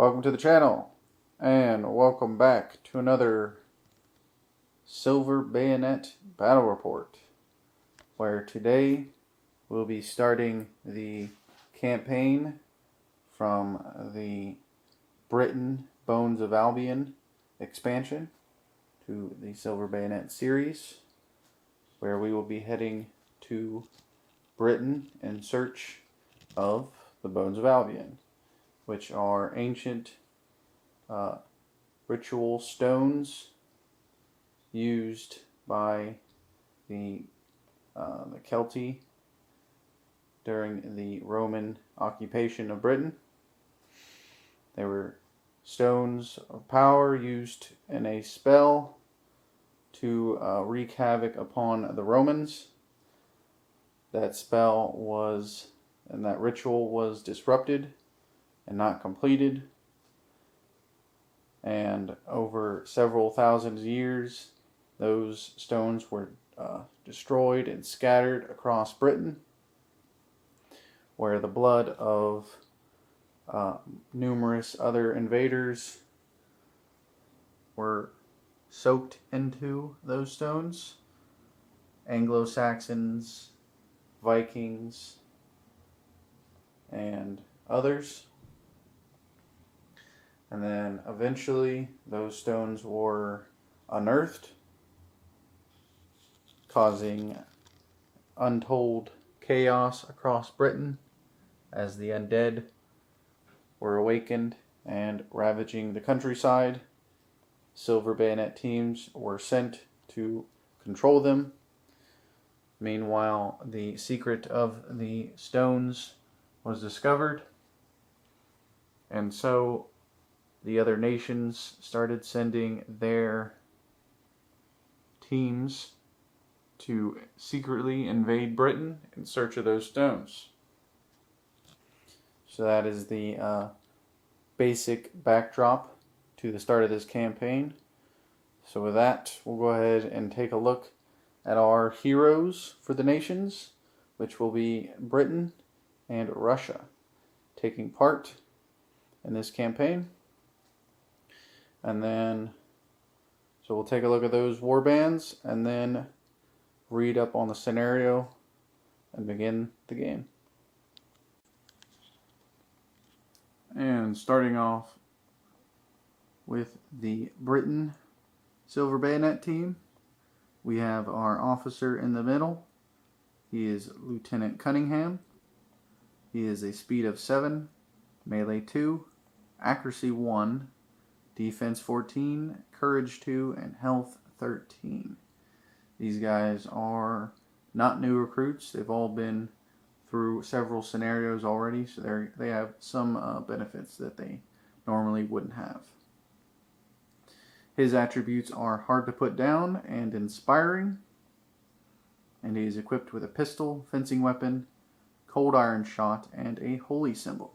Welcome to the channel, and welcome back to another Silver Bayonet battle report, where today we'll be starting the campaign from the Britain Bones of Albion expansion to the Silver Bayonet series, where we will be heading to Britain in search of the Bones of Albion, which are ancient ritual stones used by the Celti during the Roman occupation of Britain. They were stones of power used in a spell to wreak havoc upon the Romans. That spell was, and that ritual was disrupted and not completed, and over several thousand years those stones were destroyed and scattered across Britain, where the blood of numerous other invaders were soaked into those stones. Anglo-Saxons, Vikings, and others. And then eventually those stones were unearthed, causing untold chaos across Britain as the undead were awakened and ravaging the countryside. Silver Bayonet teams were sent to control them. Meanwhile, the secret of the stones was discovered, and so the other nations started sending their teams to secretly invade Britain in search of those stones. So that is the basic backdrop to the start of this campaign. So with that, we'll go ahead and take a look at our heroes for the nations, which will be Britain and Russia taking part in this campaign. And then, so we'll take a look at those war bands and then read up on the scenario and begin the game. And starting off with the Britain Silver Bayonet team, we have our officer in the middle. He is Lieutenant Cunningham. He is a speed of 7, melee 2, accuracy 1, defense 14, courage 2, and health 13. These guys are not new recruits. They've all been through several scenarios already, so they have some benefits that they normally wouldn't have. His attributes are hard to put down and inspiring, and he is equipped with a pistol, fencing weapon, cold iron shot, and a holy symbol.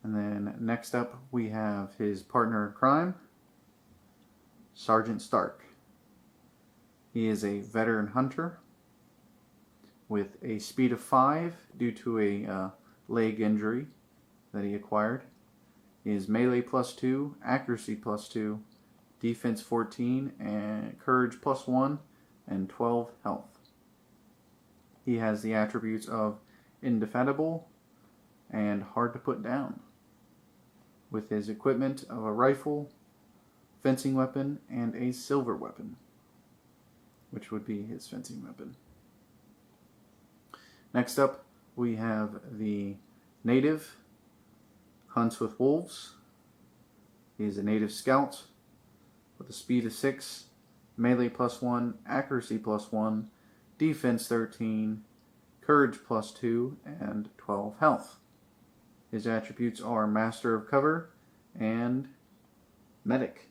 And then next up we have his partner in crime, Sergeant Stark. He is a veteran hunter with a speed of 5 due to a leg injury that he acquired. He is melee +2, accuracy +2, defense 14, and courage +1, and 12 health. He has the attributes of indefatigable and hard to put down, with his equipment of a rifle, fencing weapon, and a silver weapon, which would be his fencing weapon. Next up, we have the native, hunts with wolves. He is a native scout with a speed of 6, melee +1, accuracy +1, defense 13, courage +2, and 12 health. His attributes are Master of Cover and Medic.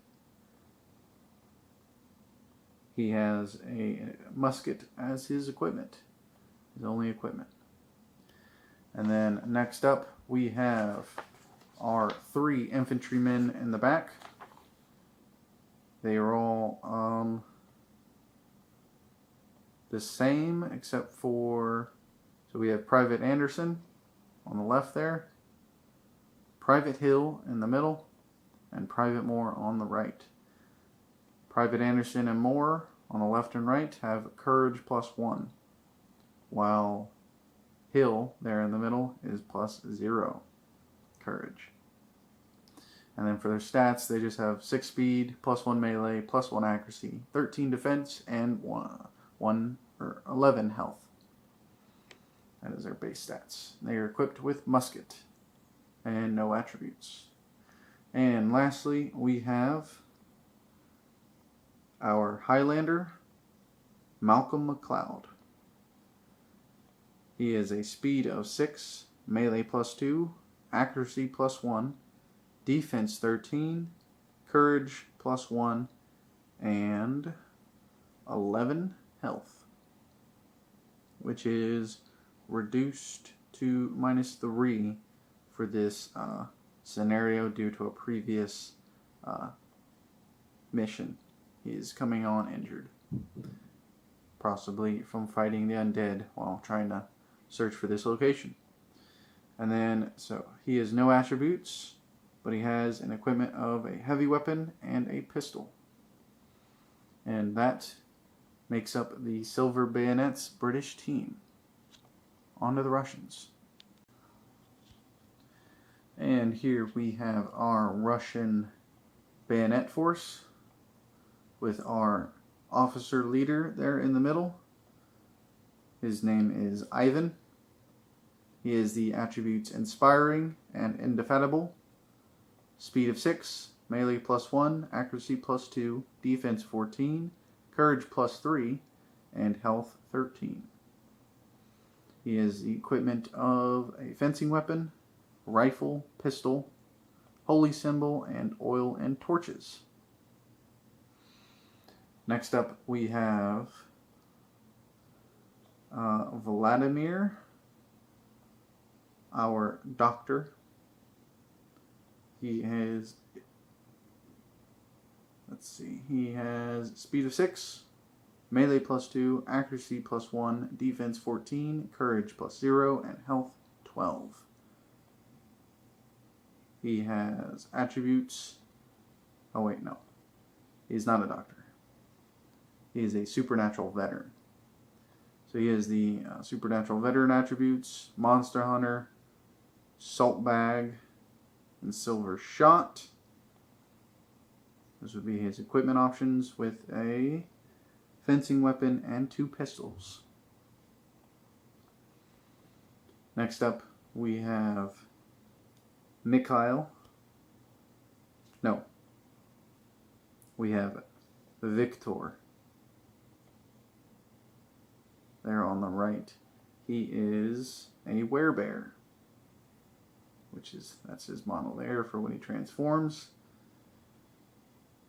He has a musket as his equipment, his only equipment. And then next up we have our 3 infantrymen in the back. They are all the same except for, so we have Private Anderson on the left there. Private Hill in the middle, and Private Moore on the right. Private Anderson and Moore on the left and right have Courage +1, while Hill there in the middle is +0 Courage. And then for their stats, they just have 6 speed, +1 melee, +1 accuracy, 13 defense, and 11 health. That is their base stats. They are equipped with musket and no attributes. And lastly, we have our Highlander, Malcolm McLeod. He is a speed of 6, melee +2, accuracy +1, defense 13, courage +1, and 11 health, which is reduced to -3 for this scenario due to a previous mission. He is coming on injured, possibly from fighting the undead while trying to search for this location. And then, so he has no attributes, but he has an equipment of a heavy weapon and a pistol. And that makes up the Silver Bayonet's British team. On to the Russians. And here we have our Russian bayonet force with our officer leader there in the middle. His name is Ivan. He is the attributes Inspiring and Indefatigable. Speed of 6, melee +1, accuracy +2, defense 14, courage +3, and health 13. He has the equipment of a fencing weapon, rifle, pistol, holy symbol, and oil and torches. Next up we have Vladimir, our doctor. He has, he has speed of 6, melee +2, accuracy +1, defense 14, courage +0, and health 12. He has attributes, he's not a doctor. He is a supernatural veteran. So he has the supernatural veteran attributes, monster hunter, salt bag, and silver shot. Those would be his equipment options with a fencing weapon and 2 pistols. Next up we have we have Victor. There on the right. He is a werebear, that's his model there for when he transforms.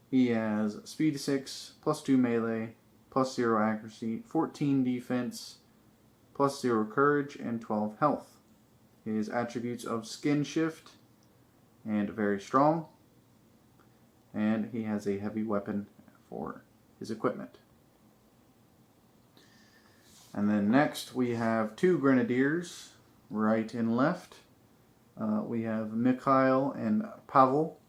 He has speed 6, +2 melee, +0 accuracy, 14 defense, +0 courage, and 12 health. His attributes of skin shift and very strong. And he has a heavy weapon for his equipment. And then next we have 2 grenadiers, right and left. We have Mikhail and Pavel.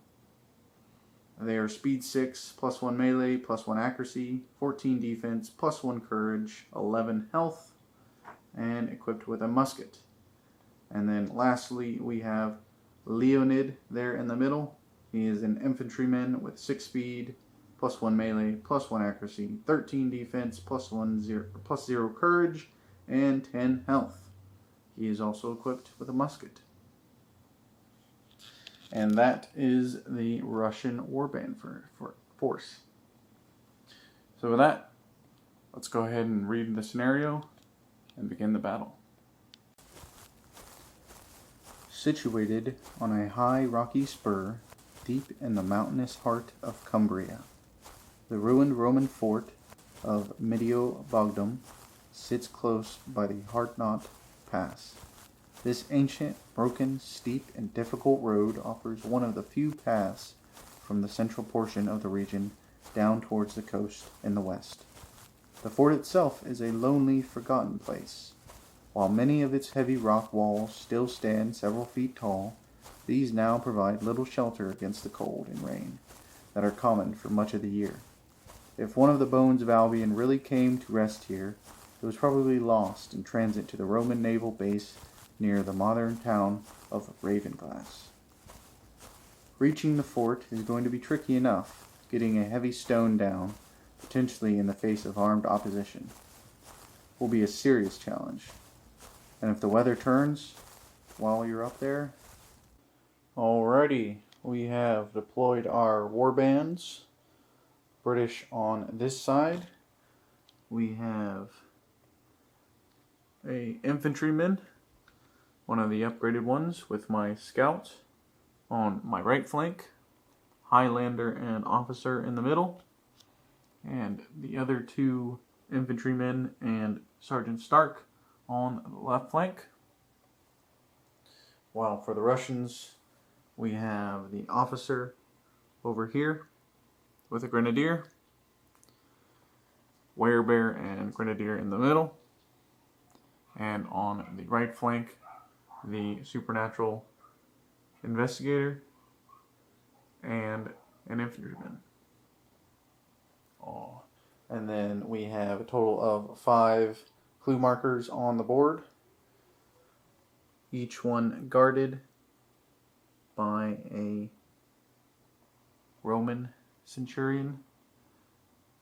They are speed 6, +1 melee, +1 accuracy, 14 defense, +1 courage, 11 health, and equipped with a musket. And then lastly we have Leonid there in the middle. He is an infantryman with 6 speed, +1 melee, +1 accuracy, 13 defense, +0 courage, and 10 health. He is also equipped with a musket. And that is the Russian warband force. So with that, let's go ahead and read the scenario and begin the battle. Situated on a high rocky spur deep in the mountainous heart of Cumbria, the ruined Roman fort of Medio Bogdum sits close by the Hardknot Pass. This ancient, broken, steep, and difficult road offers one of the few paths from the central portion of the region down towards the coast in the west. The fort itself is a lonely, forgotten place. While many of its heavy rock walls still stand several feet tall, These now provide little shelter against the cold and rain that are common for much of the year. If one of the bones of Albion really came to rest here, it was probably lost in transit to the Roman naval base near the modern town of Ravenglass. Reaching the fort is going to be tricky enough, getting a heavy stone down, potentially in the face of armed opposition, will be a serious challenge. And if the weather turns while you're up there... Alrighty, we have deployed our warbands. British on this side. We have a infantryman, one of the upgraded ones, with my scouts on my right flank, Highlander and officer in the middle, and the other two infantrymen and Sergeant Stark on the left flank. While for the Russians, we have the officer over here with a grenadier, werebear and grenadier in the middle, and on the right flank, the supernatural investigator and an infantryman. Oh. And then we have a total of 5 clue markers on the board, each one guarded by a Roman centurion,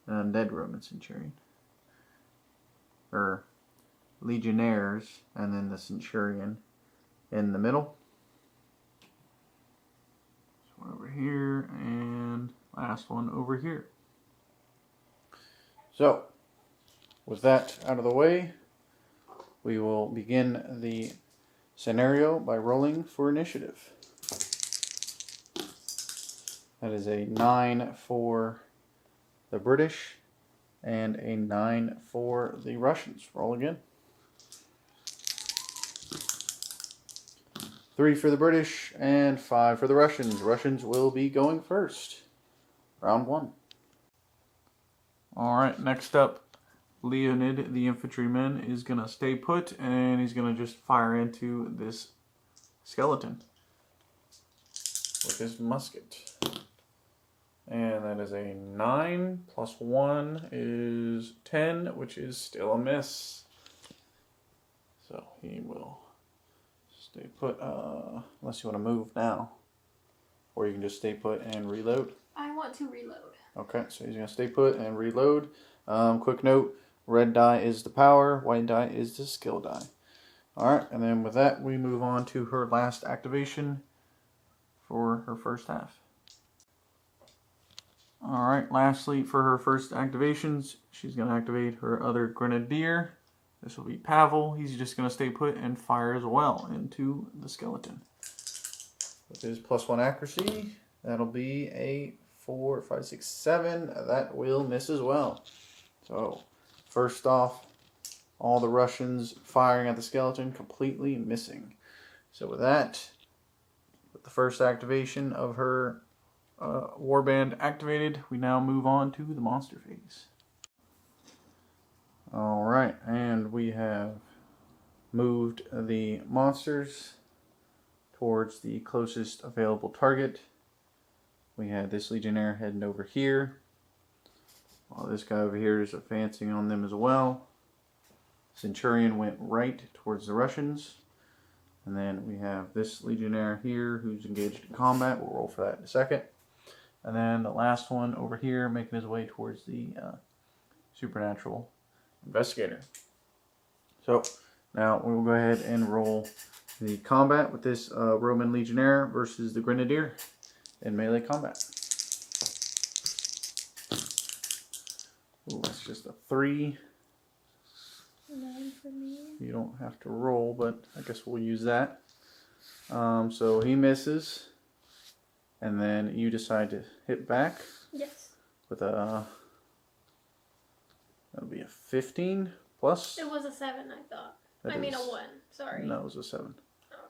an undead Roman centurion, or legionnaires, and then the centurion in the middle. This one over here, and last one over here. So, with that out of the way, we will begin the scenario by rolling for initiative. That is a 9 for the British and a 9 for the Russians. Roll again. 3 for the British and 5 for the Russians. Russians will be going first. Round 1. Alright, next up, Leonid, the infantryman, is going to stay put, and he's going to just fire into this skeleton with his musket. And that is a 9 plus 1 is 10, which is still a miss. So he will stay put, unless you want to move now. Or you can just stay put and reload. I want to reload. Okay, so he's going to stay put and reload. Quick note, red die is the power, white die is the skill die. Alright, and then with that, we move on to her last activation for her first half. Alright, lastly, for her first activations, she's going to activate her other grenadier. This will be Pavel. He's just going to stay put and fire as well into the skeleton. With his +1 accuracy, that'll be a 4, 5, 6, 7. That will miss as well. So, first off, all the Russians firing at the skeleton, completely missing. So with that, with the first activation of her warband activated, we now move on to the monster phase. Alright, and we have moved the monsters towards the closest available target. We had this legionnaire heading over here, while this guy over here is advancing on them as well. Centurion went right towards the Russians. And then we have this legionnaire here who's engaged in combat. We'll roll for that in a second. And then the last one over here making his way towards the supernatural investigator. So now we will go ahead and roll the combat with this Roman legionnaire versus the grenadier in melee combat. Ooh, that's just a 3. 9 for me. You don't have to roll, but I guess we'll use that. So he misses, and then you decide to hit back. Yes. With a, that'll be a 15 plus. It was a 7, I thought. That I mean a is- 1. Sorry. No, it was a 7. Okay.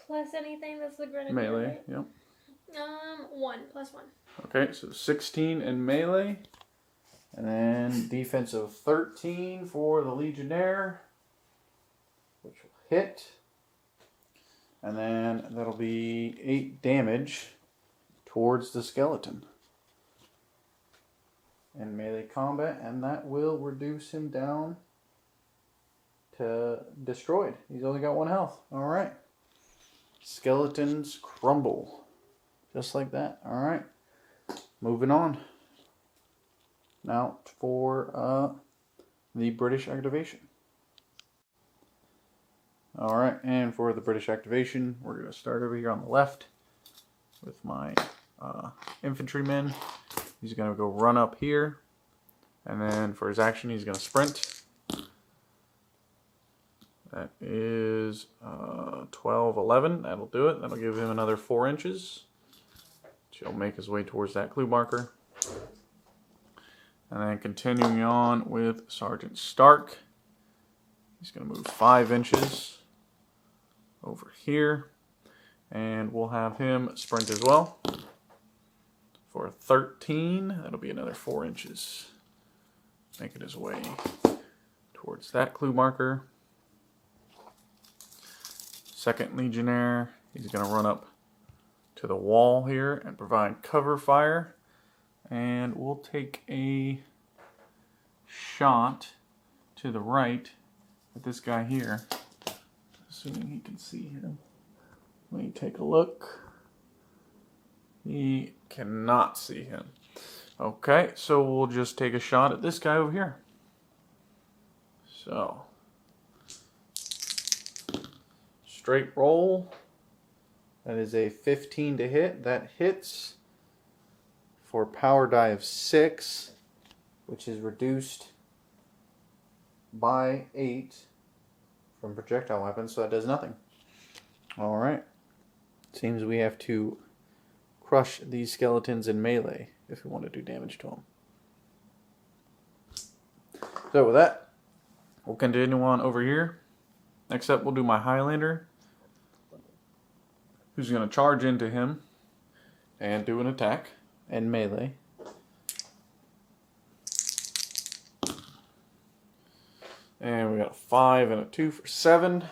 Plus anything that's the grenadier. Melee, Right? yep. 1 plus 1. Okay, so 16 in melee. And then defensive 13 for the legionnaire, which will hit. And then that'll be 8 damage towards the skeleton in melee combat, and that will reduce him down to destroyed. He's only got 1 health. Alright. Skeletons crumble. Just like that. Alright. Moving on. Now for the British activation. Alright, and for the British activation, we're going to start over here on the left with my infantryman. He's going to go run up here, and then for his action he's going to sprint. That is 12, 11. That'll do it. That'll give him another 4 inches. He'll make his way towards that clue marker. And then continuing on with Sergeant Stark. He's going to move 5 inches over here. And we'll have him sprint as well. For 13, that'll be another 4 inches. Making his way towards that clue marker. Second Legionnaire, he's going to run up to the wall here and provide cover fire. And we'll take a shot to the right at this guy here, assuming he can see him. Let me take a look. He cannot see him. Okay, so we'll just take a shot at this guy over here. So, straight roll. That is a 15 to hit. That hits for power die of 6, which is reduced by 8 from projectile weapons, so that does nothing. Alright. Seems we have to crush these skeletons in melee if we want to do damage to them. So with that, we'll continue on over here. Next up, we'll do my Highlander, who's going to charge into him and do an attack in melee. And we got a 5 and a 2 for 7,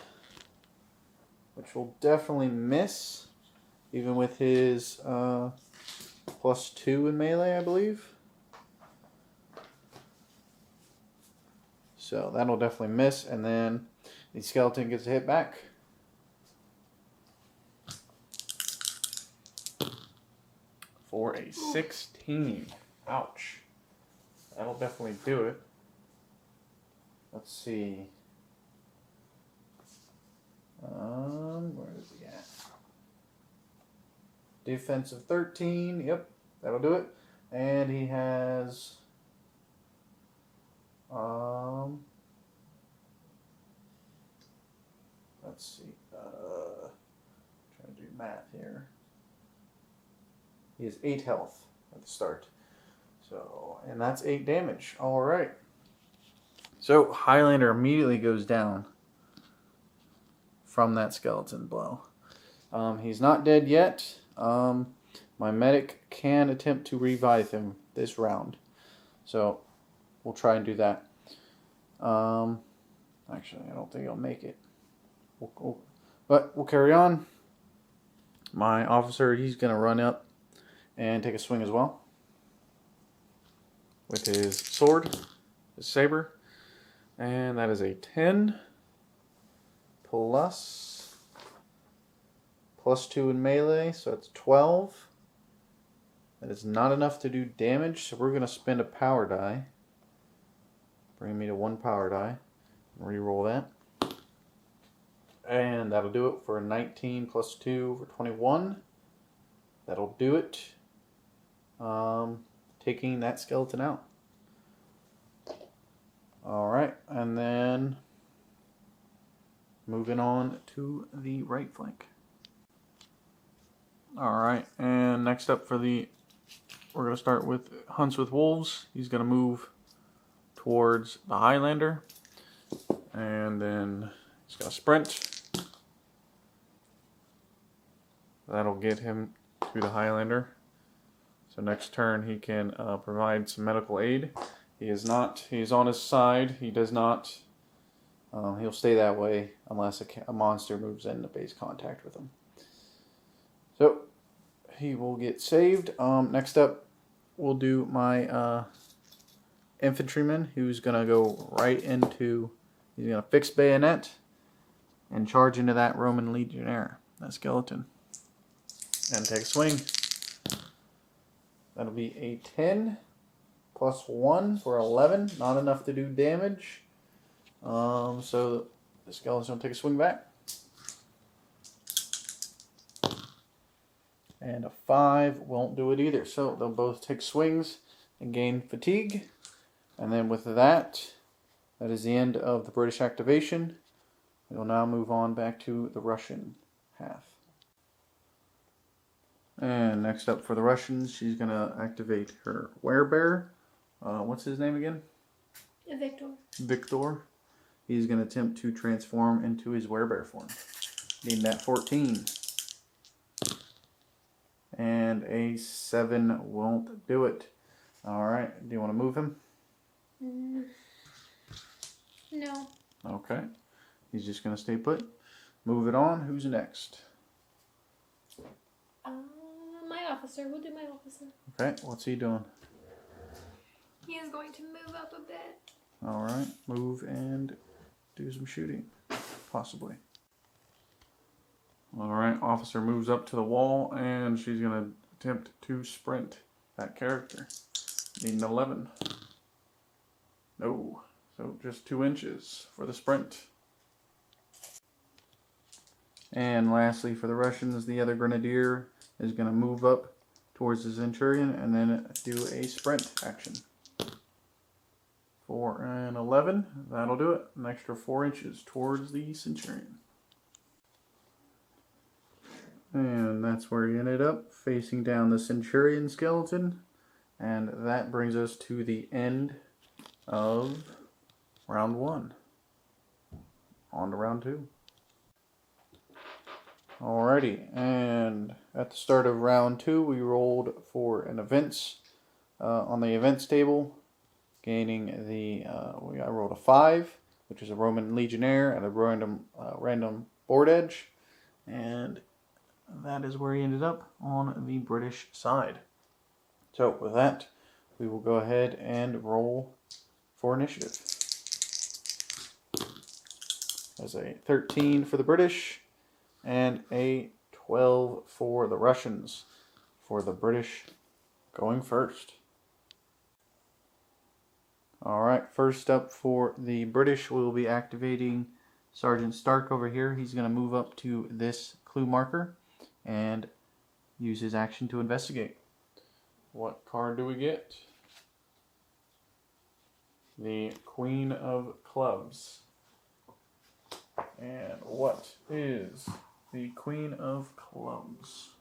which will definitely miss, even with his +2 in melee, I believe. So that'll definitely miss, and then the skeleton gets a hit back. For a 16. Ouch. That'll definitely do it. Let's see. Where is he at? Defensive 13. Yep, that'll do it. And he has let's see. Trying to do math here. He has 8 health at the start. So, and that's 8 damage. Alright. So, Highlander immediately goes down from that skeleton blow. He's not dead yet. My medic can attempt to revive him this round. So, we'll try and do that. Actually, I don't think he'll make it. But we'll carry on. My officer, he's going to run up and take a swing as well with his sword, his saber, and that is a 10 plus +2 in melee, so it's 12. That is not enough to do damage, so we're going to spend a power die, bring me to 1 power die, and re-roll that, and that'll do it for a 19 plus 2 for 21. That'll do it. Taking that skeleton out. Alright, and then moving on to the right flank. Alright, and next up we're going to start with Hunts with Wolves. He's going to move towards the Highlander, and then he's going to sprint. That'll get him to the Highlander. So next turn he can provide some medical aid. He is on his side. He does not He'll stay that way unless a monster moves into base contact with him. So he will get saved. Next up, we'll do my infantryman, who's going to go right into, he's going to fix bayonet and charge into that Roman legionnaire, that skeleton, and take a swing. That'll be a 10 plus 1 for 11. Not enough to do damage. So the skeleton's going to take a swing back. And a 5 won't do it either. So they'll both take swings and gain fatigue. And then with that, that is the end of the British activation. We will now move on back to the Russian half. And next up for the Russians, she's going to activate her werebear. What's his name again? Victor. Victor. He's going to attempt to transform into his werebear form. Need that 14. And a 7 won't do it. Alright, do you want to move him? No. Okay. He's just going to stay put. Move it on. Who's next? My officer. We'll do my officer. Okay, what's he doing? He is going to move up a bit. Alright, move and do some shooting. Possibly. Alright, officer moves up to the wall and she's going to attempt to sprint that character. Need an 11. No. So just 2 inches for the sprint. And lastly for the Russians, the other grenadier is going to move up towards the centurion and then do a sprint action. For an 11, that'll do it. An extra 4 inches towards the centurion. And that's where he ended up, facing down the centurion skeleton. And that brings us to the end of round 1. On to round 2. Alrighty, and at the start of round 2, we rolled for an events on the events table, gaining the I rolled a 5, which is a Roman legionnaire at a random board edge, and that is where he ended up on the British side. So with that, we will go ahead and roll for initiative. There's a 13 for the British and a 12 for the Russians, for the British going first. Alright, first up for the British, we will be activating Sergeant Stark over here. He's going to move up to this clue marker and use his action to investigate. What card do we get? The Queen of Clubs. And what is the Queen of Clubs?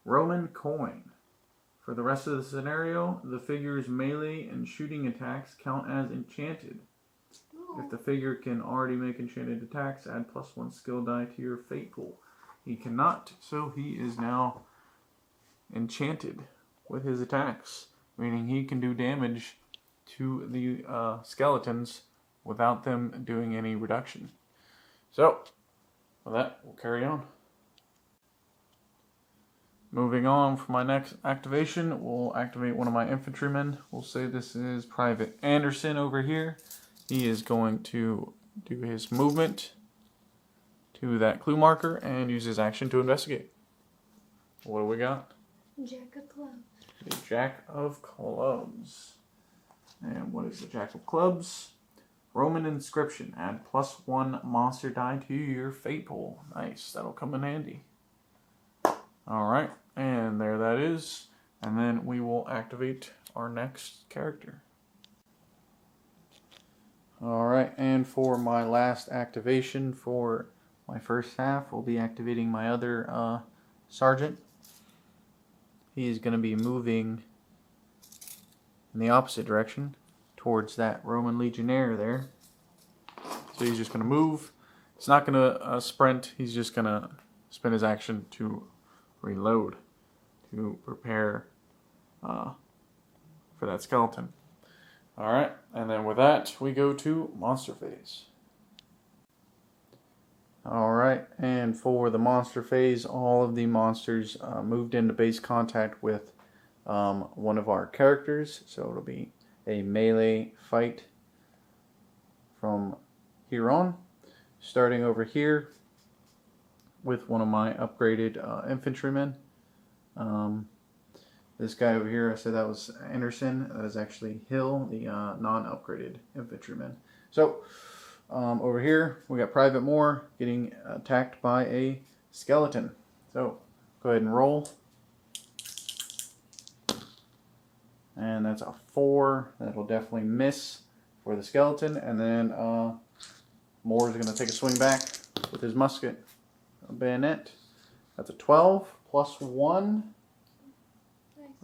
Roman coin. For the rest of the scenario, the figure's melee and shooting attacks count as enchanted. If the figure can already make enchanted attacks, add +1 skill die to your fate pool. He cannot, so he is now enchanted with his attacks, meaning he can do damage to the skeletons without them doing any reduction. So, with that, we'll carry on. Moving on for my next activation, we'll activate one of my infantrymen. We'll say this is Private Anderson over here. He is going to do his movement to that clue marker and use his action to investigate. What do we got? Jack of Clubs. The Jack of Clubs. And what is the Jack of Clubs? Roman inscription. Add +1 monster die to your fate pool. Nice. That'll come in handy. Alright. And there that is. And then we will activate our next character. Alright. And for my last activation for my first half, we'll be activating my other sergeant. He is going to be moving in the opposite direction towards that Roman legionnaire there. So he's just going to move. He's not going to sprint. He's just going to spend his action to reload, to prepare for that skeleton. Alright, and then with that, we go to monster phase. Alright, and for the monster phase, all of the monsters moved into base contact with one of our characters. So it'll be a melee fight from here on. Starting over here with one of my upgraded infantrymen. This guy over here, I said that was Anderson. That is actually Hill, the non-upgraded infantryman. So, over here, we got Private Moore getting attacked by a skeleton. So, go ahead and roll. And that's a 4. That'll definitely miss for the skeleton. And then Moore is going to take a swing back with his musket. A bayonet. That's a 12 plus 1.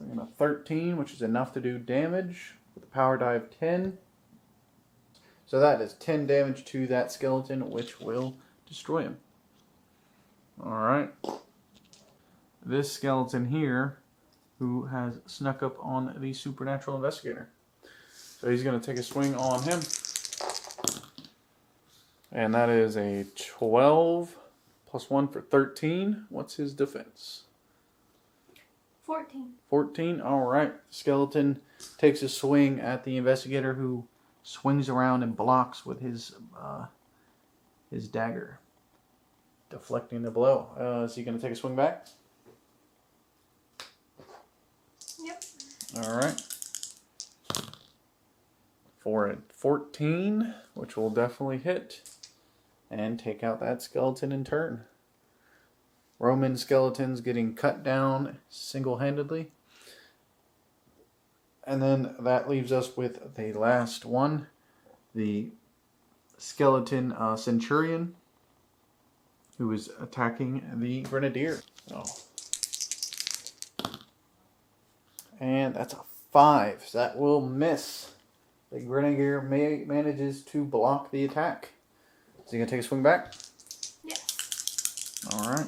We're going to 13, which is enough to do damage with a power die of 10. So that is 10 damage to that skeleton, which will destroy him. Alright. This skeleton here, who has snuck up on the supernatural investigator. So he's going to take a swing on him. And that is a 12 plus 1 for 13. What's his defense? 14. 14. Alright. Skeleton takes a swing at the investigator, who swings around and blocks with his dagger, deflecting the blow. Is he going to take a swing back? Yep. Alright. For a 14, which will definitely hit and take out that skeleton in turn. Roman skeletons getting cut down single-handedly. And then that leaves us with the last one, the skeleton centurion, who is attacking the grenadier. Oh. And that's a 5, so that will miss. The grenadier manages to block the attack. Is he going to take a swing back? Yes. Alright.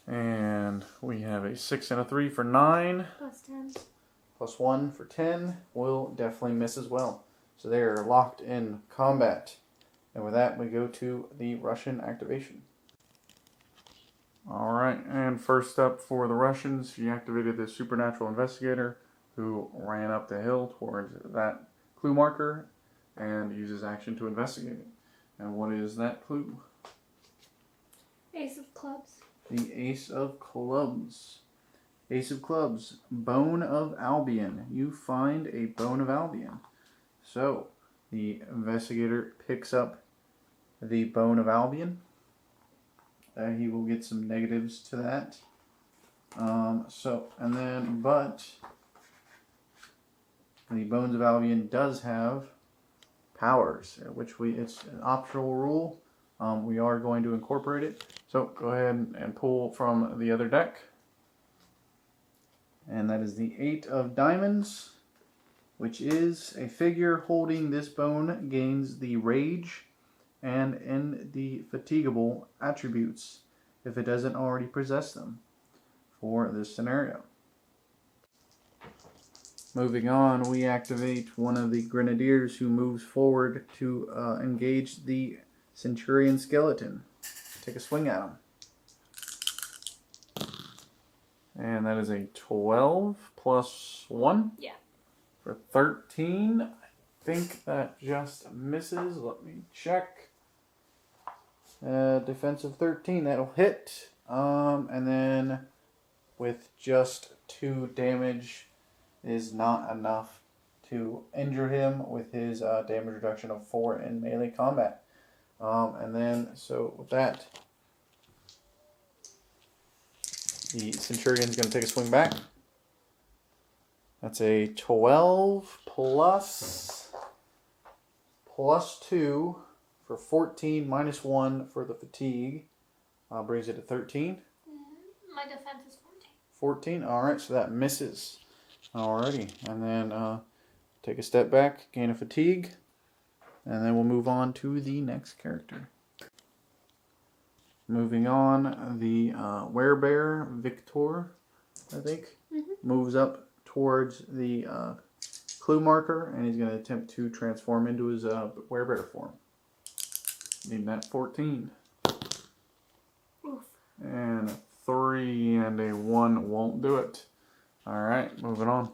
And we have a 6 and a 3 for 9. Plus 10. Plus 1 for 10. Will definitely miss as well. So they are locked in combat. And with that, we go to the Russian activation. Alright, and first up for the Russians, he activated the supernatural investigator, who ran up the hill towards that clue marker and uses action to investigate it. And what is that clue? Ace of clubs. The Ace of Clubs. Ace of Clubs, Bone of Albion. You find a Bone of Albion. So, the investigator picks up the Bone of Albion. He will get some negatives to that. But the Bones of Albion does have powers, which it's an optional rule. We are going to incorporate it. So go ahead and pull from the other deck. And that is the 8 of diamonds, which is a figure holding this bone gains the rage and indefatigable attributes if it doesn't already possess them for this scenario. Moving on, we activate one of the grenadiers who moves forward to engage the centurion skeleton. Take a swing at him. And that is a 12 plus 1. Yeah. For 13. I think that just misses. Let me check. Defensive 13. That'll hit. And then with just 2 damage is not enough to injure him with his damage reduction of 4 in melee combat. And then, so with that, the Centurion's going to take a swing back. That's a 12 plus 2 for 14 minus 1 for the fatigue. Brings it to 13. My defense is 14. 14, alright, so that misses. Alrighty, and then take a step back, gain a fatigue, and then we'll move on to the next character. Moving on, the Werebear, Victor, I think, moves up towards the clue marker, and he's going to attempt to transform into his werebear form. Need that 14. Oof. And a 3 and a 1 won't do it. Alright, moving on.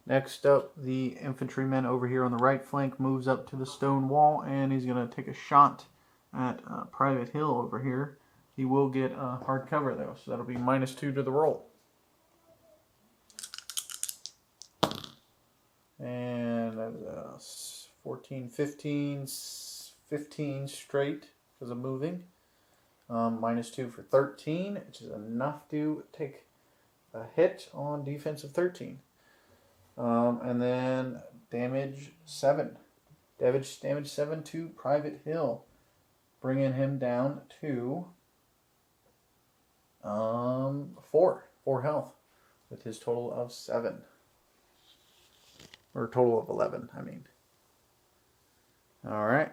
Next up, the infantryman over here on the right flank moves up to the stone wall, and he's going to take a shot at Private Hill over here. He will get hard cover though, so that'll be -2 to the roll. And that's 14, 15, 15 straight because of moving. -2 for 13, which is enough to take a hit on defensive 13. And then damage 7. Damage 7 to Private Hill, bringing him down to 4 health with his total of 7. Or total of 11, I mean. Alright.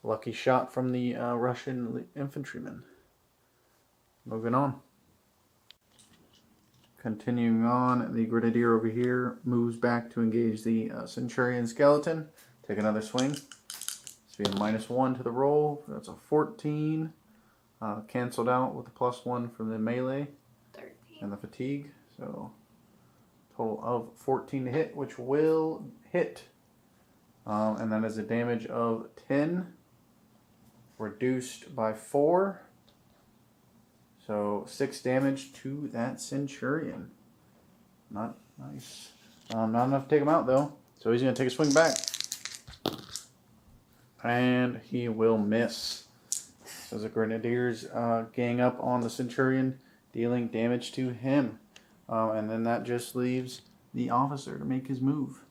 Lucky shot from the Russian infantryman. Moving on. Continuing on, the Grenadier over here moves back to engage the Centurion skeleton. Take another swing. This will be a -1 to the roll. That's a 14. Cancelled out with a +1 from the melee 13. and the fatigue. So total of 14 to hit, which will hit. And that is a damage of 10, reduced by 4. So 6 damage to that Centurion. Not nice. Not enough to take him out though. So he's going to take a swing back. And he will miss. So the Grenadiers gang up on the Centurion, dealing damage to him. And then that just leaves the officer to make his move.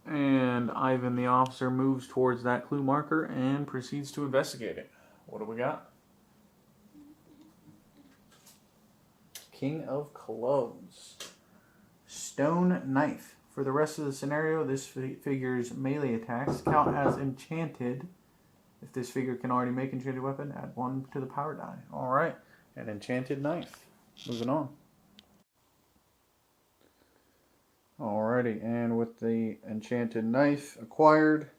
And Ivan the officer moves towards that clue marker and proceeds to investigate it. What do we got? King of Clubs. Stone Knife. For the rest of the scenario, this figure's melee attacks count as enchanted. If this figure can already make enchanted weapon, add 1 to the power die. Alright, an enchanted knife. Moving on. Alrighty, and with the enchanted knife acquired,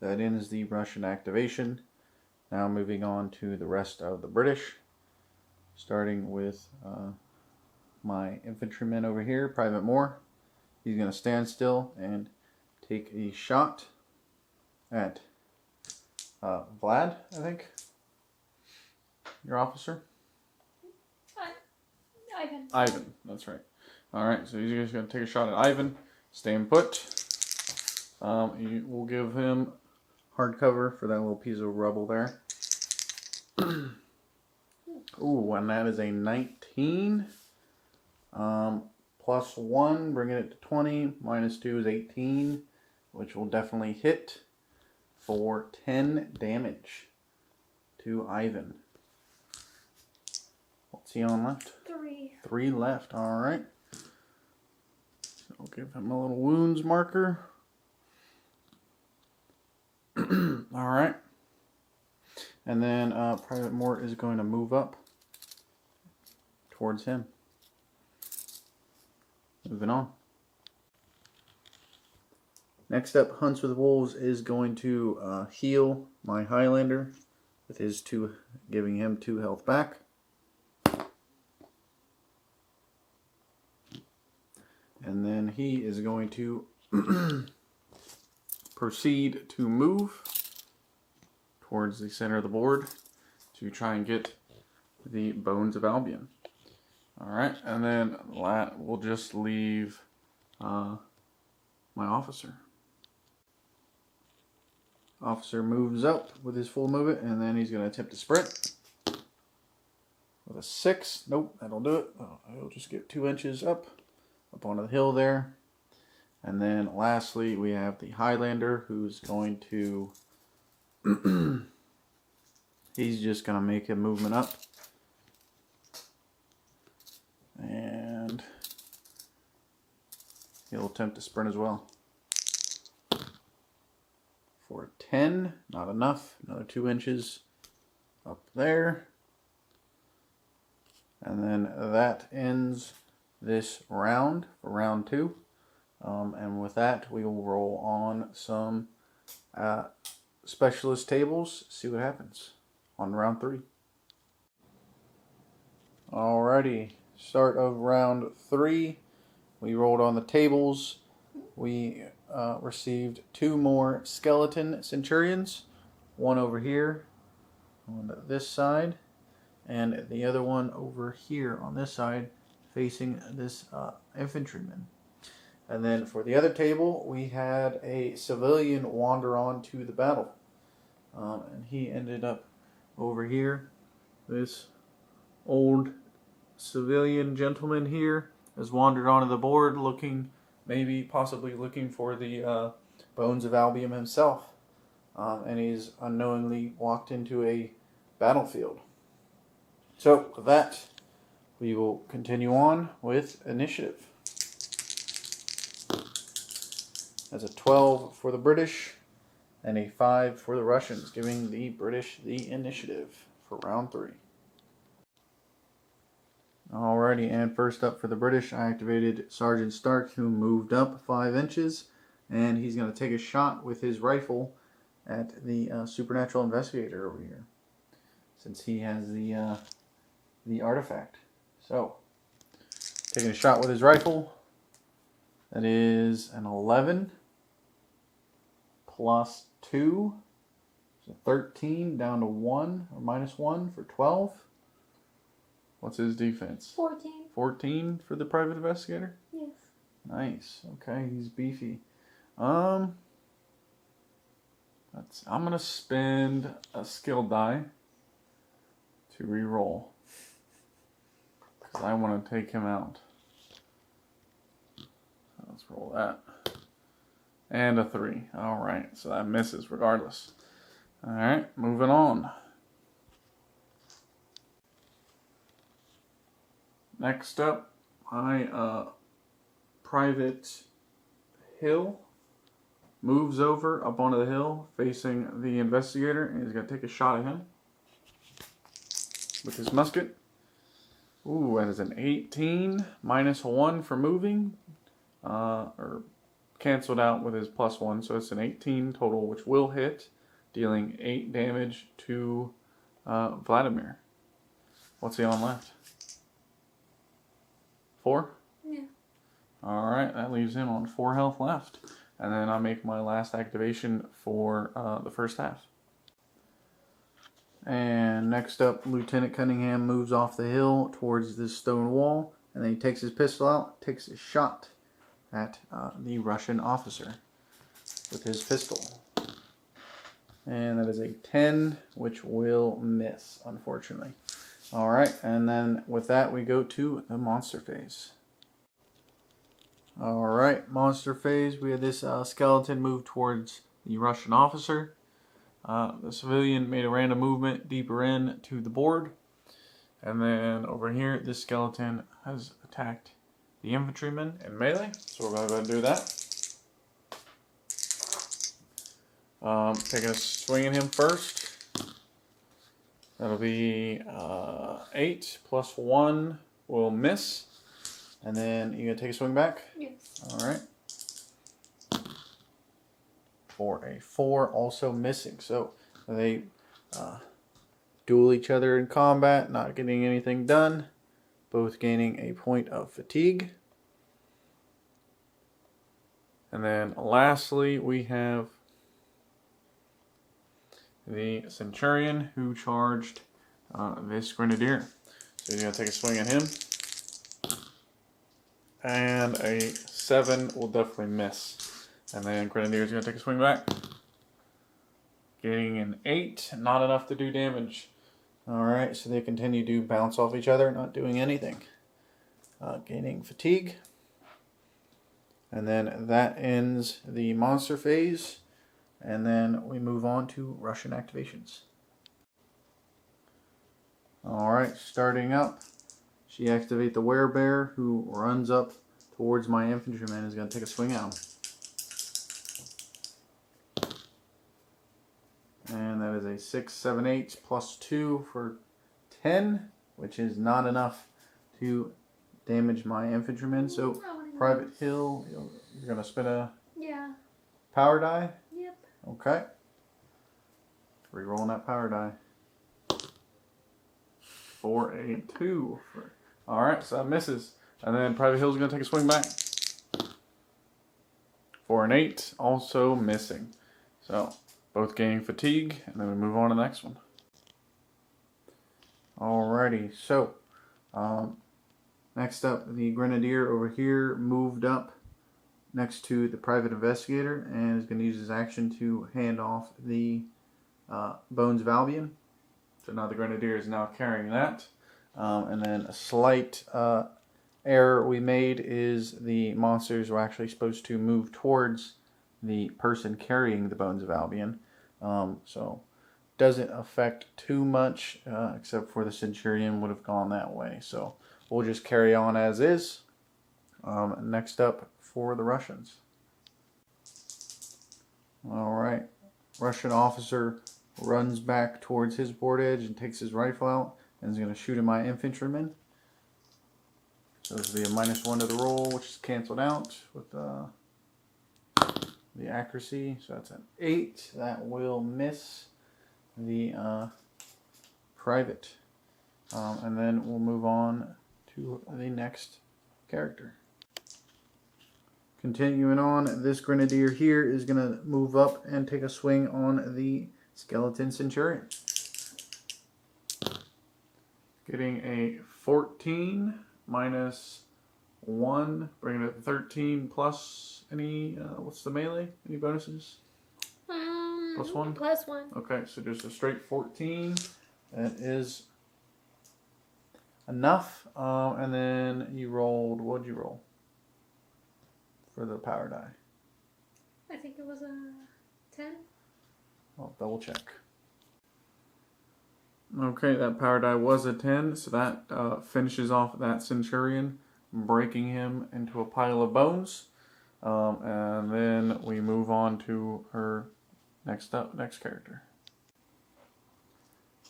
that ends the Russian activation. Now moving on to the rest of the British, starting with my infantryman over here, Private Moore. He's going to stand still and take a shot at Vlad, I think, your officer. Ivan. Ivan, that's right. Alright, so he's just going to take a shot at Ivan. Staying put. We'll give him hard cover for that little piece of rubble there. Ooh, and that is a 19. +1, bringing it to 20. -2 is 18, which will definitely hit for 10 damage to Ivan. What's he on left? 3. 3 left, alright. So I'll give him a little wounds marker. Alright. And then Private Moore is going to move up towards him. Moving on. Next up, Hunts with Wolves is going to heal my Highlander with his 2, giving him 2 health back. And then he is going to proceed to move towards the center of the board to try and get the Bones of Albion. Alright, and then we'll just leave my officer. Officer moves up with his full movement, and then he's going to attempt to sprint. With a 6. Nope, that'll do it. He'll just get 2 inches up onto the hill there. And then lastly, we have the Highlander, who's going to... he's just going to make a movement up. And he'll attempt to sprint as well. For 10, not enough. Another 2 inches up there. And then that ends this round for round 2. And with that, we will roll on some specialist tables, see what happens on round 3. Alrighty, start of round 3. We rolled on the tables. We received 2 more skeleton centurions. One over here on this side, and the other one over here on this side facing this infantryman. And then for the other table, we had a civilian wander on to the battle. And he ended up over here. This old civilian gentleman here has wandered onto the board looking, possibly looking for the bones of Albion himself. And he's unknowingly walked into a battlefield. So with that, we will continue on with initiative. That's a 12 for the British and a 5 for the Russians, giving the British the initiative for round 3. Alrighty, and first up for the British, I activated Sergeant Stark, who moved up 5 inches, and he's going to take a shot with his rifle at the supernatural investigator over here, since he has the artifact. So, taking a shot with his rifle. That is an 11 plus 2, so 13 down to 1 or minus 1 for 12. What's his defense? 14. 14 for the private investigator? Yes. Nice. Okay, he's beefy. I'm going to spend a skill die to re-roll, because I want to take him out. Let's roll that. And a 3. Alright, so that misses regardless. Alright, moving on. Next up, my private hill moves over up onto the hill facing the investigator, and he's going to take a shot at him with his musket. Ooh, that is an 18 minus 1 for moving, or canceled out with his plus 1, so it's an 18 total, which will hit, dealing 8 damage to Vladimir. What's he on left? 4? Yeah. Alright, that leaves him on 4 health left. And then I'll make my last activation for the first half. And next up, Lieutenant Cunningham moves off the hill towards this stone wall, and then he takes his pistol out, takes a shot at the Russian officer with his pistol. And that is a 10, which will miss, unfortunately. Alright, and then with that we go to the monster phase. Alright, monster phase. We had this skeleton move towards the Russian officer. The civilian made a random movement deeper in to the board. And then over here, this skeleton has attacked the infantryman in melee. So we're going to go ahead and do that. Taking a swing at him first. That'll be 8 plus 1 will miss. And then you gonna take a swing back? Yes. Alright. For a 4, also missing. So they duel each other in combat, not getting anything done. Both gaining a point of fatigue. And then lastly, we have the Centurion who charged this Grenadier. So he's going to take a swing at him. And a 7 will definitely miss. And then Grenadier's going to take a swing back. Getting an 8, not enough to do damage. Alright, so they continue to bounce off each other, not doing anything. Gaining fatigue. And then that ends the monster phase. And then we move on to Russian activations. Alright, starting up. She activates the werebear, who runs up towards my infantryman and is going to take a swing at him. And that is a 6, 7, 8 plus 2 for 10, which is not enough to damage my infantrymen. So, Private Hill, you're going to spin a power die? Yep. Okay. Rerolling that power die. For a 2. Alright, so that misses. And then Private Hill's going to take a swing back. For an 8, also missing. So, both gaining fatigue, and then we move on to the next one. Alrighty, so, next up, the Grenadier over here moved up next to the Private Investigator, and is going to use his action to hand off the Bones of Albion. So now the Grenadier is now carrying that. And then a slight error we made is the monsters were actually supposed to move towards the person carrying the Bones of Albion. So doesn't affect too much, except for the Centurion would have gone that way. So we'll just carry on as is. Next up for the Russians. Alright, Russian officer runs back towards his board edge and takes his rifle out and is going to shoot at my infantryman. So this will be a -1 to the roll, which is canceled out with the accuracy. So that's an 8. That will miss the private. And then we'll move on to the next character. Continuing on, this Grenadier here is going to move up and take a swing on the Skeleton Centurion. Getting a 14 -1, bringing it to 13 plus any, what's the melee? Any bonuses? +1? +1. Okay, so just a straight 14. That is enough. And then you rolled, what'd you roll? For the power die. I think it was a 10. I'll double check. Okay, that power die was a 10, so that finishes off that Centurion, breaking him into a pile of bones. And then we move on to her next character.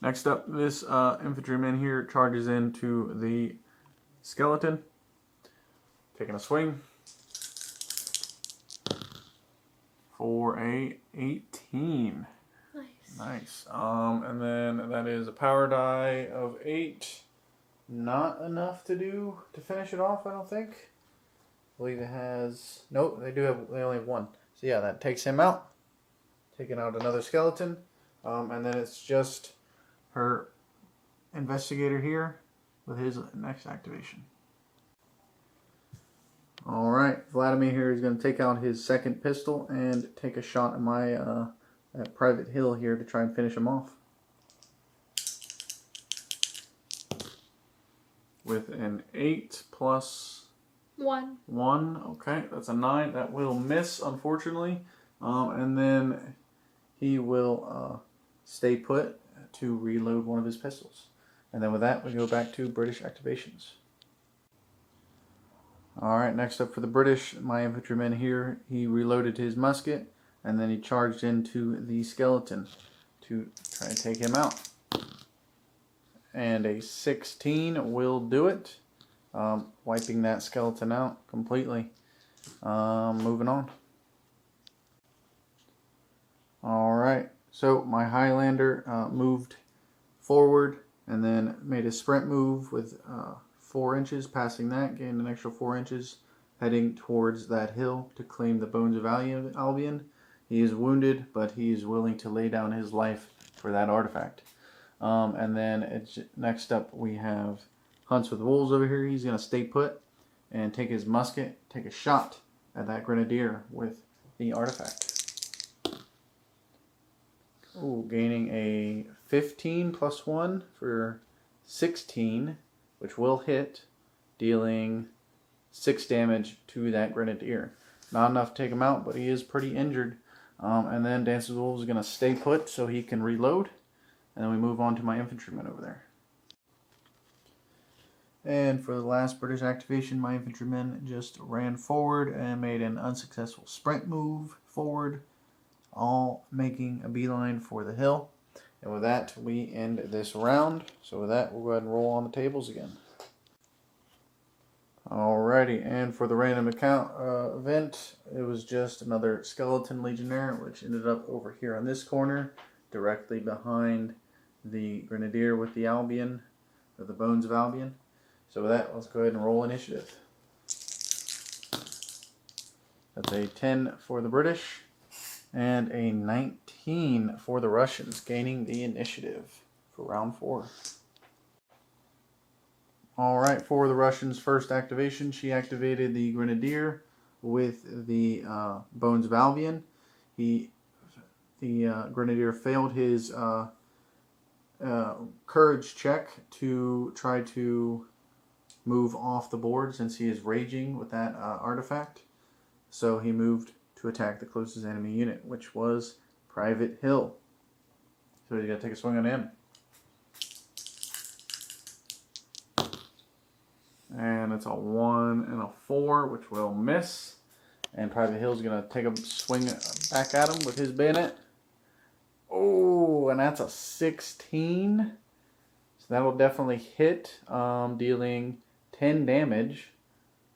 Next up, this infantryman here charges into the skeleton, taking a swing. For a 18. Nice. And then that is a power die of 8. Not enough to finish it off, I don't think. I believe it has, nope, they only have 1. So yeah, that takes him out. Taking out another skeleton. And then it's just her investigator here with his next activation. Alright, Vladimir here is going to take out his second pistol and take a shot at my at Private Hill here to try and finish him off. With an 8 plus 1. Okay, that's a 9. That will miss, unfortunately. And then he will stay put to reload one of his pistols. And then with that, we go back to British activations. Alright, next up for the British, my infantryman here, he reloaded his musket and then he charged into the skeleton to try to take him out. And a 16 will do it, wiping that skeleton out completely. Moving on. Alright, so my Highlander moved forward and then made a sprint move with 4 inches, passing that, gained an extra 4 inches, heading towards that hill to claim the Bones of Albion. He is wounded, but he is willing to lay down his life for that artifact. And then next up we have Hunts with Wolves over here. He's going to stay put and take his musket, take a shot at that Grenadier with the artifact. Ooh, gaining a 15 plus 1 for 16. Which will hit, dealing 6 damage to that Grenadier. Not enough to take him out, but he is pretty injured. And then Dances with Wolves is going to stay put so he can reload. And then we move on to my infantryman over there. And for the last British activation, my infantryman just ran forward and made an unsuccessful sprint move forward, all making a beeline for the hill. And with that, we end this round. So with that, we'll go ahead and roll on the tables again. Alrighty, and for the random account event, it was just another skeleton legionnaire, which ended up over here on this corner, directly behind the grenadier with the Albion, or the bones of Albion. So with that, let's go ahead and roll initiative. That's a 10 for the British, and a 19 for the Russians, gaining the initiative for round 4. Alright, for the Russians' first activation, she activated the Grenadier with the Bones of Albion. The Grenadier failed his courage check to try to move off the board since he is raging with that artifact. So he moved to attack the closest enemy unit, which was Private Hill. So he's going to take a swing on him. And it's a 1 and a 4, which will miss. And Private Hill's going to take a swing back at him with his bayonet. Oh, and that's a 16. So that'll definitely hit, dealing 10 damage,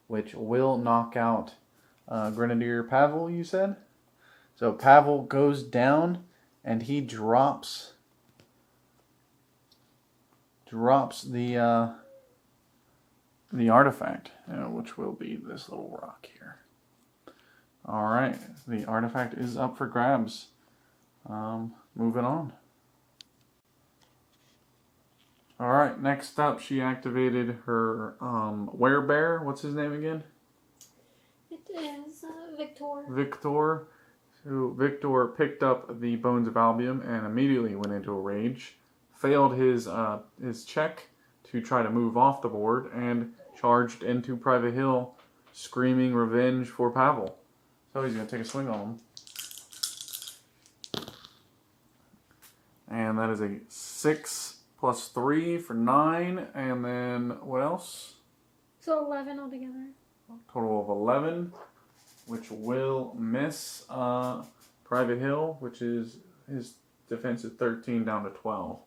which will knock out Grenadier Pavel, you said? So Pavel goes down, and he drops the artifact, which will be this little rock here. Alright, the artifact is up for grabs. Moving on. Alright, next up, she activated her werebear. What's his name again? It is Victor. Victor. So Victor picked up the Bones of Albion and immediately went into a rage. Failed his check to try to move off the board and charged into Private Hill, screaming revenge for Pavel. So he's going to take a swing on him. And that is a 6 plus 3 for 9. And then what else? So 11 altogether. Total of 11, which will miss Private Hill, which is his defense is 13 down to 12.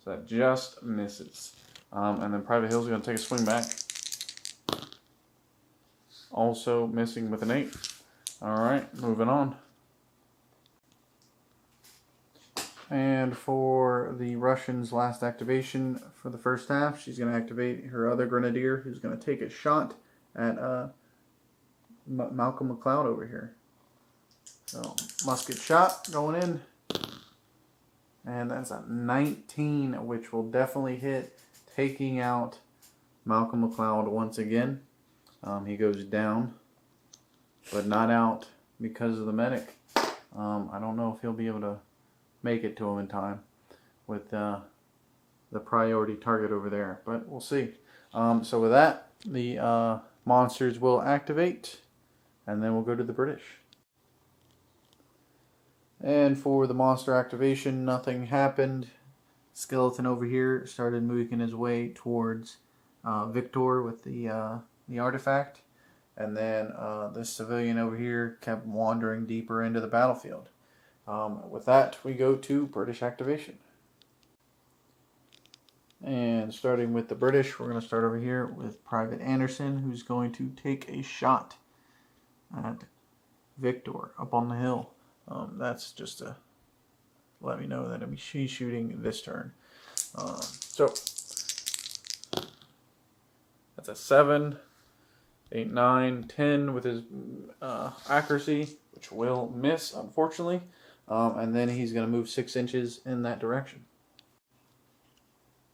So that just misses. And then Private Hill's going to take a swing back. Also missing with an 8. Alright, moving on. And for the Russians' last activation for the first half, she's going to activate her other Grenadier, who's going to take a shot at Malcolm McLeod over here. So, musket shot going in. And that's a 19, which will definitely hit, taking out Malcolm McLeod once again. He goes down, but not out because of the medic. I don't know if he'll be able to make it to him in time with the priority target over there, but we'll see. So with that, the monsters will activate, and then we'll go to the British. And for the monster activation, nothing happened. Skeleton over here started moving his way towards Victor with the artifact, and then this civilian over here kept wandering deeper into the battlefield. With that, we go to British activation. And starting with the British, we're going to start over here with Private Anderson, who's going to take a shot at Victor up on the hill. That's just to let me know that she's shooting this turn. So that's a 7, 8, 9, 10 with his accuracy, which will miss, unfortunately. And then he's going to move 6 inches in that direction.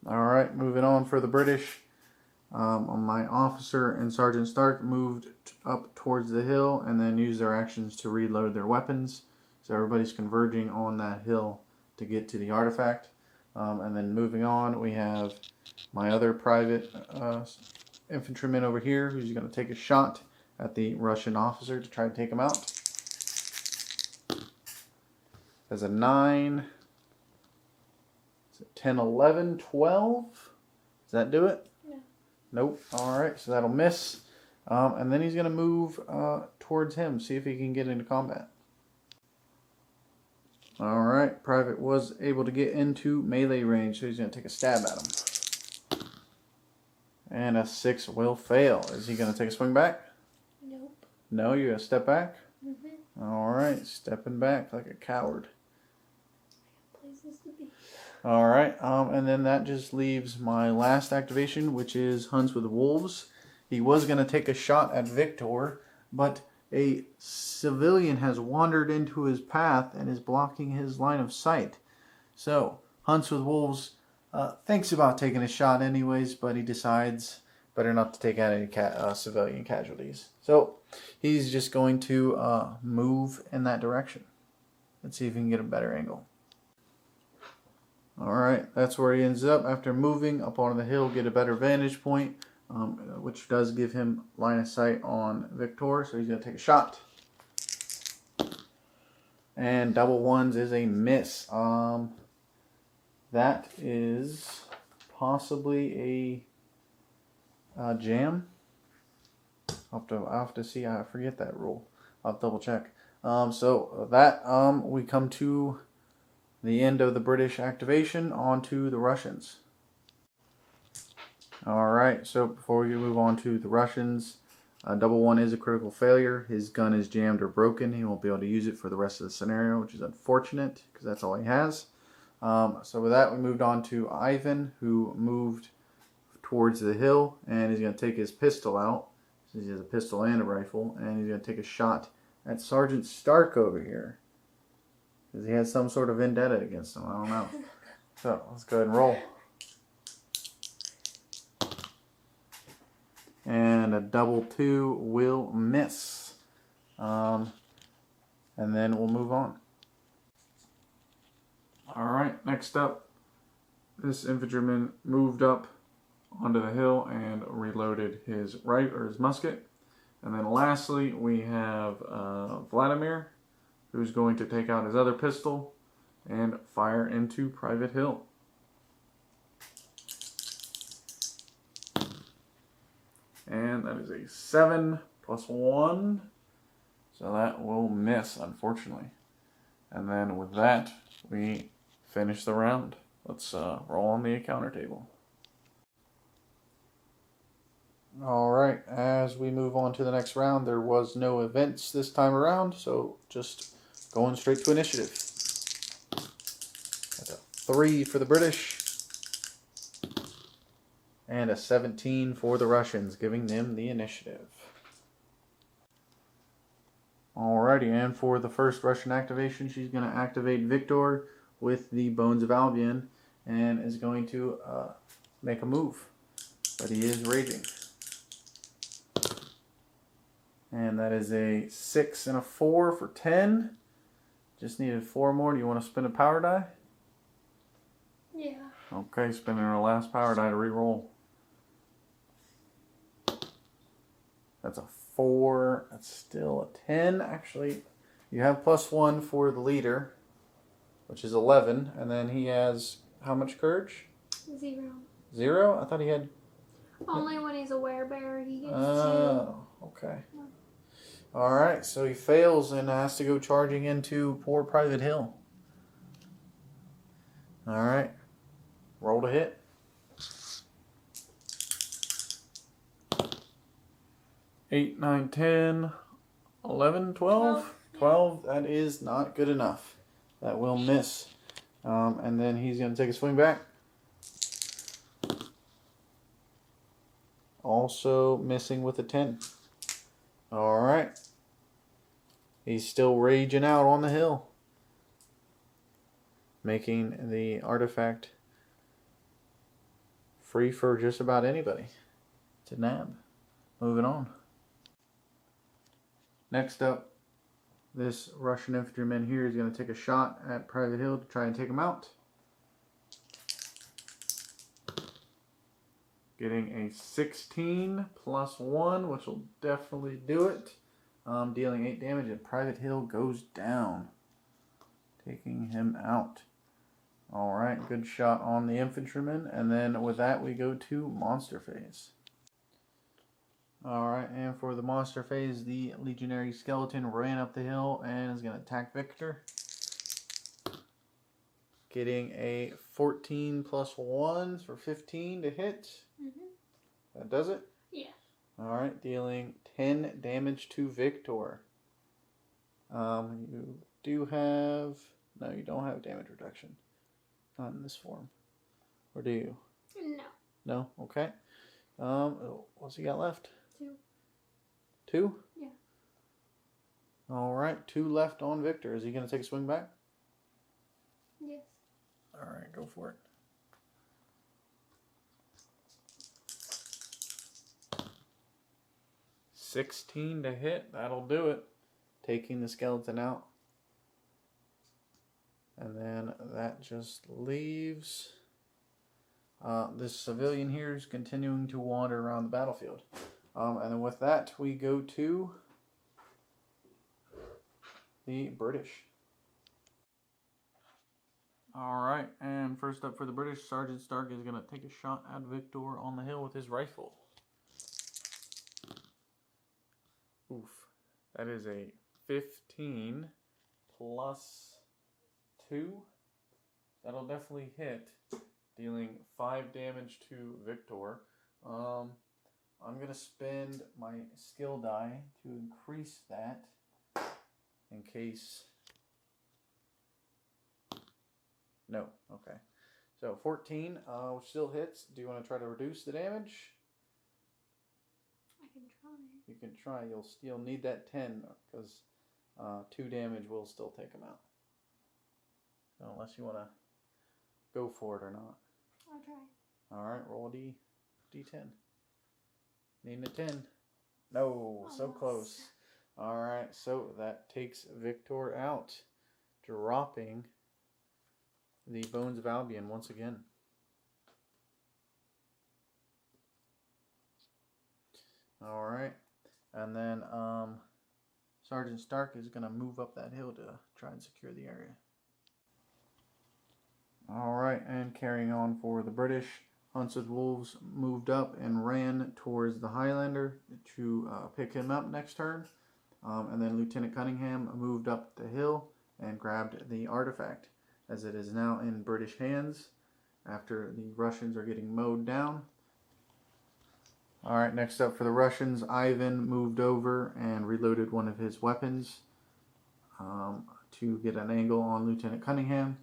Alright, moving on for the British. My officer and Sergeant Stark moved up towards the hill and then used their actions to reload their weapons. So everybody's converging on that hill to get to the artifact. And then moving on, we have my other private infantryman over here who's going to take a shot at the Russian officer to try to take him out. There's a 9, 10, 11, 12. Does that do it? No. Nope. Alright, so that'll miss. And then he's going to move towards him, see if he can get into combat. Alright, Private was able to get into melee range, so he's going to take a stab at him. And a 6 will fail. Is he going to take a swing back? Nope. No, you're going to step back? Mm-hmm. Alright, stepping back like a coward. Places to be. Alright, and then that just leaves my last activation, which is Hunts with Wolves. He was going to take a shot at Victor, but a civilian has wandered into his path and is blocking his line of sight. So, Hunts with Wolves thinks about taking a shot anyways, but he decides better not to take out any civilian casualties. So, he's just going to move in that direction. Let's see if he can get a better angle. Alright, that's where he ends up after moving up on the hill, get a better vantage point, which does give him line of sight on Victor, so he's going to take a shot. And double ones is a miss. That is possibly a jam. I'll have to see. I forget that rule. I'll double check. So that we come to the end of the British activation. On to the Russians. Alright, so before we move on to the Russians, double one is a critical failure. His gun is jammed or broken. He won't be able to use it for the rest of the scenario, which is unfortunate because that's all he has. So with that, we moved on to Ivan, who moved towards the hill, and he's going to take his pistol out. So he has a pistol and a rifle, and he's going to take a shot at Sergeant Stark over here. Because he has some sort of vendetta against him. I don't know. So let's go ahead and roll. And a double 2 will miss. And then we'll move on. Alright, next up, this infantryman moved up onto the hill and reloaded his his musket. And then lastly, we have Vladimir, who's going to take out his other pistol and fire into Private Hill. And that is a 7 plus 1. So that will miss, unfortunately. And then with that, we finish the round. Let's roll on the encounter table. Alright, as we move on to the next round, there was no events this time around, so just going straight to initiative. That's a 3 for the British. And a 17 for the Russians, giving them the initiative. Alrighty, and for the first Russian activation, she's going to activate Victor with the Bones of Albion and is going to make a move. But he is raging. And that is a 6 and a 4 for 10. Just needed 4 more. Do you want to spin a power die? Yeah. Okay, spinning our last power die to re-roll. That's a 4. That's still a 10. Actually, you have plus 1 for the leader, which is 11. And then he has how much courage? 0. 0? I thought he had... Only when he's a werebear he gets 2. Oh, okay. Alright, so he fails and has to go charging into poor Private Hill. Alright. Roll to hit. 8, 9, 10, 11, 12. 12, that is not good enough. That will miss. And then he's going to take a swing back. Also missing with a 10. Alright. He's still raging out on the hill. Making the artifact free for just about anybody to nab. Moving on. Next up, this Russian infantryman here is going to take a shot at Private Hill to try and take him out. Getting a 16 plus 1, which will definitely do it. Dealing 8 damage, and Private Hill goes down. Taking him out. Alright, good shot on the infantryman. And then with that, we go to monster phase. Alright, and for the monster phase, the legionary skeleton ran up the hill and is going to attack Victor. Getting a 14 plus 1 for 15 to hit. That does it? Yeah. Alright, dealing 10 damage to Victor. You do have... No, you don't have damage reduction. Not in this form. Or do you? No. No? Okay. What's he got left? 2. 2? Yeah. Alright, 2 left on Victor. Is he going to take a swing back? Yes. Alright, go for it. $16 to hit. That'll do it. Taking the skeleton out. And then that just leaves... this civilian here is continuing to wander around the battlefield. And then with that, we go to the British. Alright, and first up for the British, Sergeant Stark is going to take a shot at Victor on the hill with his rifle. Oof. That is a 15 plus 2. That'll definitely hit, dealing 5 damage to Victor. I'm going to spend my skill die to increase that in case... No, okay. So 14 still hits. Do you want to try to reduce the damage? I can try. You can try. You'll need that 10 because 2 damage will still take him out. So unless you want to go for it or not. I'll try. Alright, roll a D10. Need a 10. No, so close. Alright, so that takes Victor out, dropping the Bones of Albion once again. Alright, and then Sergeant Stark is going to move up that hill to try and secure the area. Alright, and carrying on for the British, Hunted Wolves moved up and ran towards the Highlander to pick him up next turn. And then Lieutenant Cunningham moved up the hill and grabbed the artifact, as it is now in British hands after the Russians are getting mowed down. Alright, next up for the Russians, Ivan moved over and reloaded one of his weapons to get an angle on Lieutenant Cunningham.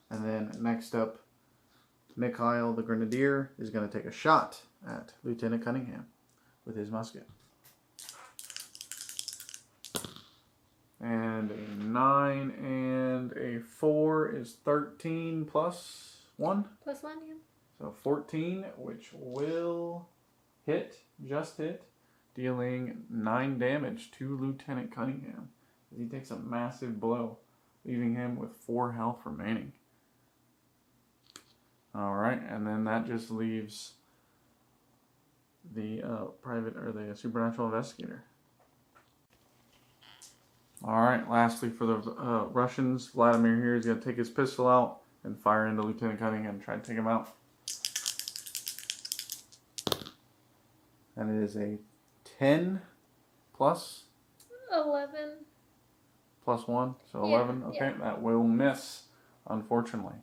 And then next up, Mikhail the Grenadier is going to take a shot at Lieutenant Cunningham with his musket. And a 9 and a 4 is 13 plus 1. Plus 1, yeah. So 14, which will hit, just hit, dealing 9 damage to Lieutenant Cunningham. He takes a massive blow, leaving him with 4 health remaining. Alright, and then that just leaves the the supernatural investigator. Alright, lastly for the Russians, Vladimir here is going to take his pistol out and fire into Lieutenant Cunningham and try to take him out. And it is a 10 plus 11. Plus 1, so Yeah, 11. Okay, yeah. that will miss, unfortunately.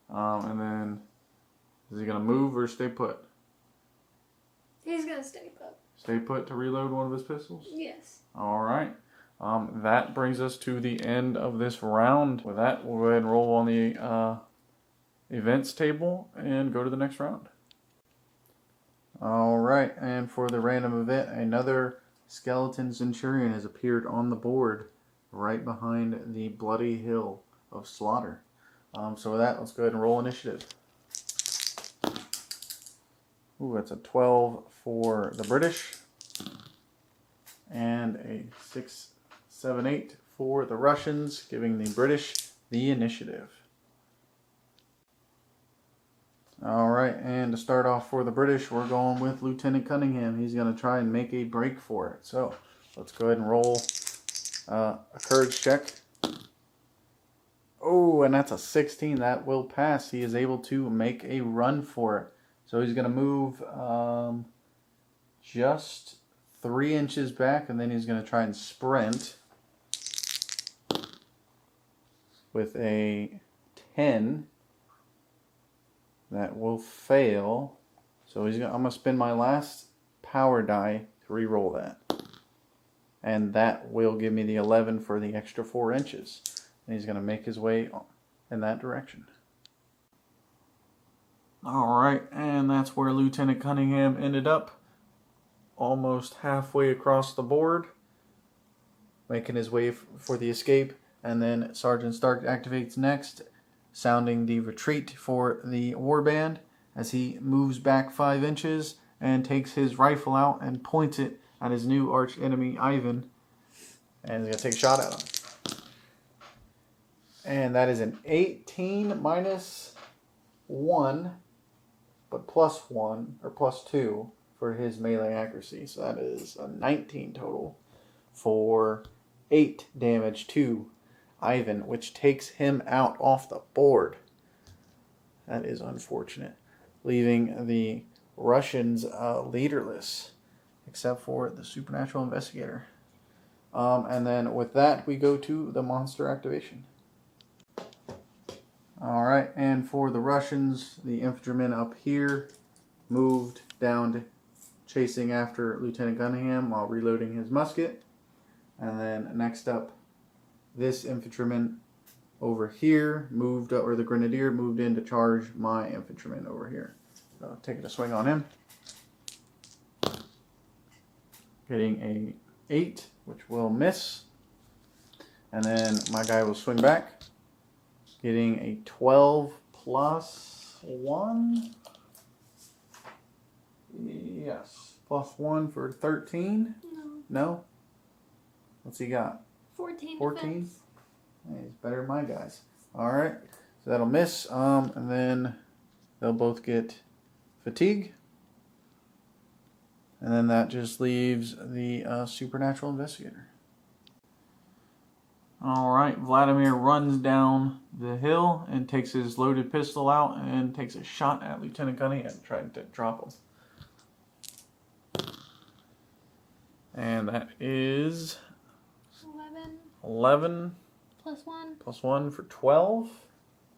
And then, is he going to move or stay put? He's gonna stay put. Stay put to reload one of his pistols? Yes. Alright. That brings us to the end of this round. With that, we'll go ahead and roll on the events table and go to the next round. Alright, and for the random event, another skeleton centurion has appeared on the board right behind the bloody hill of slaughter. So with that, let's go ahead and roll initiative. Ooh, that's a 12 for the British. And a 6, 7, 8 for the Russians, giving the British the initiative. Alright, and to start off for the British, we're going with Lieutenant Cunningham. He's going to try and make a break for it. So, let's go ahead and roll a courage check. Oh, and that's a 16. That will pass. He is able to make a run for it. So he's going to move just 3 inches back, and then he's going to try and sprint with a 10. That will fail. So I'm gonna spend my last power die to re-roll that. And that will give me the 11 for the extra 4 inches. And he's gonna make his way in that direction. Alright, and that's where Lieutenant Cunningham ended up. Almost halfway across the board. Making his way for the escape. And then Sergeant Stark activates next, sounding the retreat for the warband as he moves back 5 inches and takes his rifle out and points it at his new arch enemy Ivan. And he's going to take a shot at him. And that is an 18 minus 1, but plus 1, or plus 2 for his melee accuracy. So that is a 19 total for 8 damage to Ivan, which takes him out off the board. That is unfortunate. Leaving the Russians leaderless, except for the supernatural investigator. And then with that, we go to the monster activation. Alright, and for the Russians, the infantryman up here moved down chasing after Lieutenant Cunningham while reloading his musket. And then next up, this infantryman over here moved up, or the grenadier moved in to charge my infantryman over here. So taking a swing on him. Getting a 8, which will miss. And then my guy will swing back. Getting a 12 plus 1. Yes, plus 1 for 13. No? What's he got? 14. 14? Hey, he's better than my guys. Alright, so that'll miss. And then they'll both get fatigue. And then that just leaves the supernatural investigator. Alright, Vladimir runs down the hill and takes his loaded pistol out and takes a shot at Lieutenant Cunningham, trying to drop him. And that is 11 plus 1 for 12,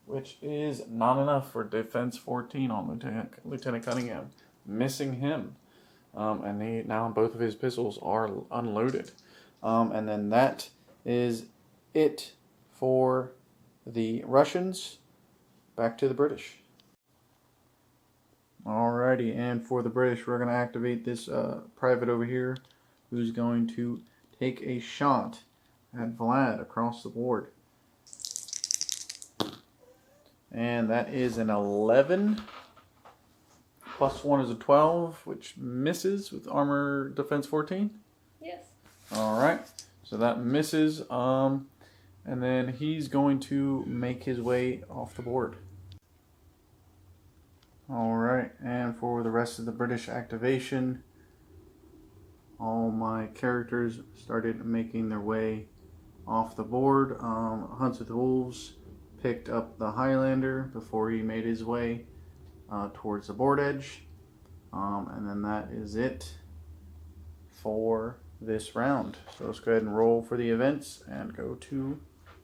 which is not enough for defense 14 on Lieutenant Cunningham, missing him. And now both of his pistols are unloaded. And then that is it for the Russians. Back to the British. Alrighty, and for the British, we're going to activate this private over here, who's going to take a shot at Vlad across the board. And that is an 11. Plus 1 is a 12, which misses with armor defense 14. Yes. Alright, so that misses. And then he's going to make his way off the board. Alright, and for the rest of the British activation, all my characters started making their way off the board. Hunts with Wolves picked up the Highlander before he made his way towards the board edge. And then that is it for this round. So let's go ahead and roll for the events and go to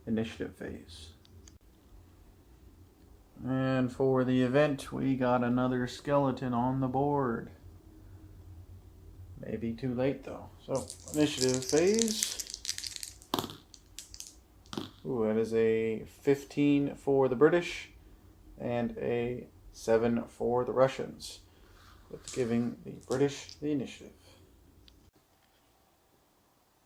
initiative phase. And for the event, we got another skeleton on the board. Maybe too late though. So initiative phase. Ooh, that is a 15 for the British and a 7 for the Russians, with giving the British the initiative.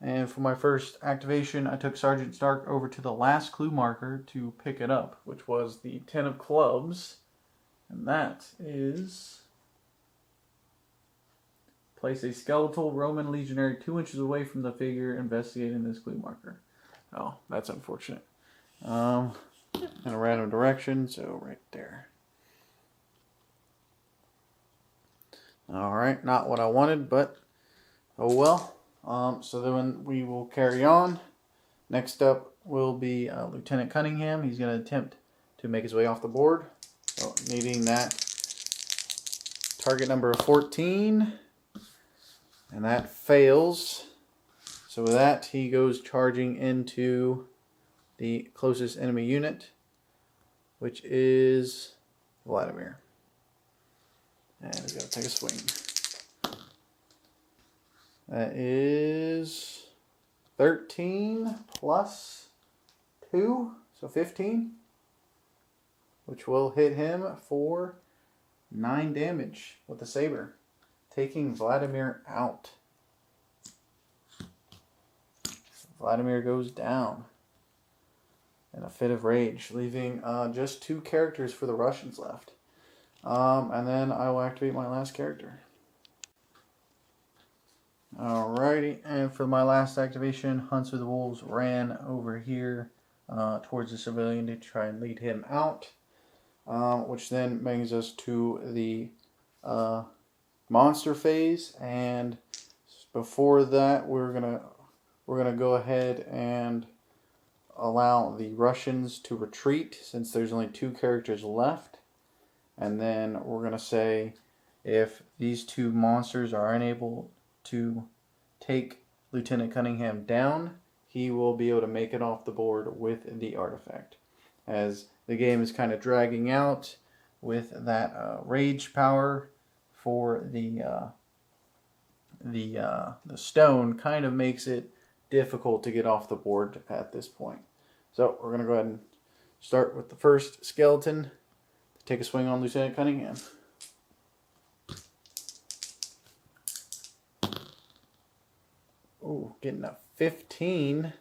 And for my first activation, I took Sergeant Stark over to the last clue marker to pick it up, which was the 10 of clubs. And that is... place a skeletal Roman legionary 2 inches away from the figure investigating this clue marker. Oh, that's unfortunate. In a random direction, so right there. Alright, not what I wanted, but oh well. So then we will carry on. Next up will be Lieutenant Cunningham. He's going to attempt to make his way off the board. So needing that target number 14. And that fails. So with that, he goes charging into the closest enemy unit, which is Vladimir. And we gotta take a swing. That is 13 plus 2, so 15. Which will hit him for 9 damage with the saber, taking Vladimir out. Vladimir goes down in a fit of rage, leaving just 2 characters for the Russians left. And then I will activate my last character. Alrighty, and for my last activation, Hunts of the Wolves ran over here towards the civilian to try and lead him out. Which then brings us to the monster phase, and before that we're gonna go ahead and allow the Russians to retreat since there's only 2 characters left, and then we're gonna say if these 2 monsters are unable to take Lieutenant Cunningham down, he will be able to make it off the board with the artifact. As the game is kind of dragging out with that rage power for the stone, kind of makes it difficult to get off the board at this point. So we're going to go ahead and start with the first skeleton to take a swing on Lieutenant Cunningham. Ooh, getting a 15.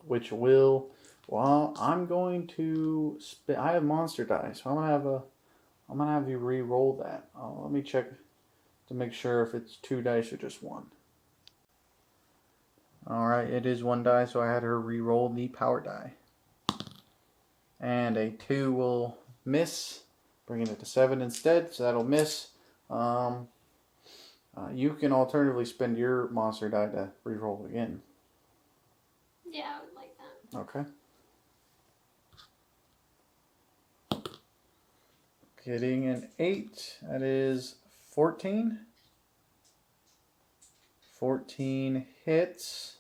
Which will, well, I'm going to spin. I have monster die, so I'm gonna have you re-roll that. Let me check to make sure if it's 2 dice or just 1. All right, it is 1 die, so I had her re-roll the power die, and a 2 will miss, bringing it to 7 instead. So that'll miss. You can alternatively spend your monster die to re-roll again. Yeah, I would like that. Okay. Getting an 8. That is 14. 14 hits.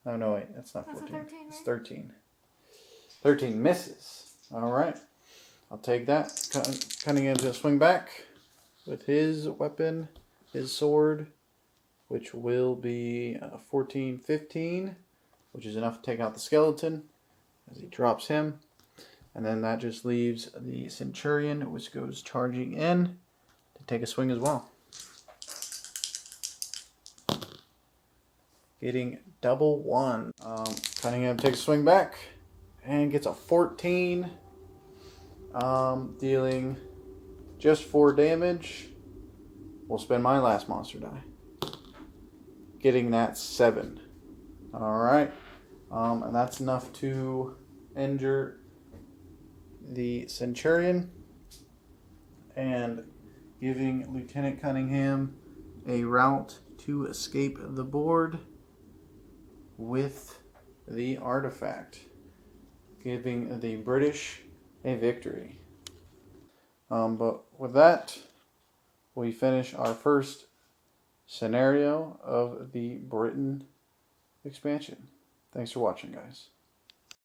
Oh, no, wait. That's not 14. 13, right? It's 13. 13 misses. All right. I'll take that. Cunningham's going to swing back with his weapon, his sword, which will be 14, 15, which is enough to take out the skeleton as he drops him. And then that just leaves the Centurion, which goes charging in to take a swing as well. Getting double 1. Cunningham takes a swing back and gets a 14, dealing just 4 damage. We'll spend my last monster die. Getting that 7. Alright. And that's enough to injure the Centurion and giving Lieutenant Cunningham a route to escape the board with the artifact, giving the British a victory. But with that, we finish our first scenario of the Britain expansion. Thanks for watching, guys.